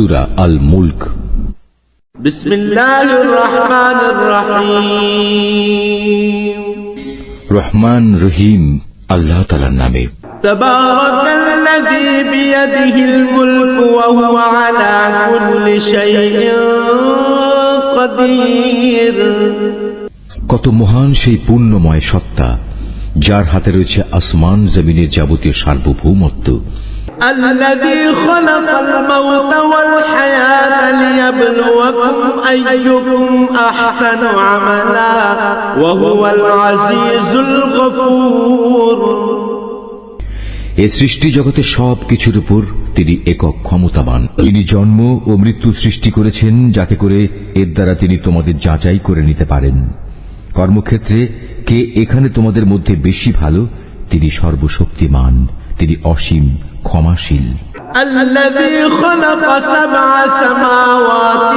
সূরা আল মুলক। বিসমিল্লাহির রহমানির রহিম। রহমান রহিম আল্লাহ তাআলার নামে। তাবারাকাল্লাযী বিয়াদিহিল মুলকু ওয়া হুয়া আলা কুল্লি শাইইন কাদির। কত মহান সেই পূর্ণময় সত্তা, যার হাতে রয়েছে আসমান জমিনের যাবতীয় সার্বভৌমত্ব। الذي خلق الموت والحياة ليبلوكم أيكم أحسن عملا وهو العزيز الغفور। এই সৃষ্টি জগতের সব কিছুর উপর তিনি একক ক্ষমতাবান। তিনি জন্ম ও মৃত্যু সৃষ্টি করেছেন যাতে করে এর দ্বারা তিনি তোমাদের যাচাই করে নিতে পারেন। কর্মক্ষেত্রে কে এখানে তোমাদের মধ্যে বেশি ভালো, তিনি সর্বশক্তিমান, তিনি অসীম ক্ষমাশীল। الذي خلق سبع سماوات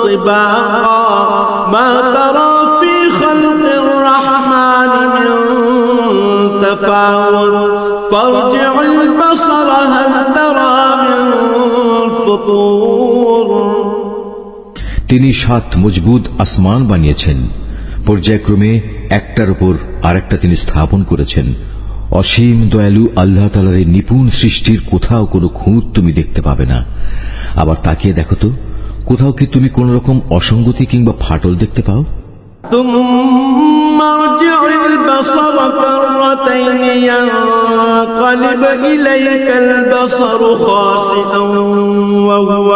طباقا ما ترى في خلق الرحمن من تفاوت فارجع البصر هل ترى من فطور। তিনি 7 মজবুত আসমান বানিয়েছেন, পর্যায়ক্রমে একটার উপর আরেকটা তিনি স্থাপন করেছেন। অসীম দয়ালু আল্লাহ তাআলার এই নিপুণ সৃষ্টির কোথাও কোনো খুঁত তুমি দেখতে পাবে না। আবার তাকিয়ে দেখো তো, কোথাও কি তুমি কোন রকম অসঙ্গতি কিংবা ফাটল দেখতে পাও? ثم ارجع البصر كرتين ينقلب إليك البصر خاسئا وهو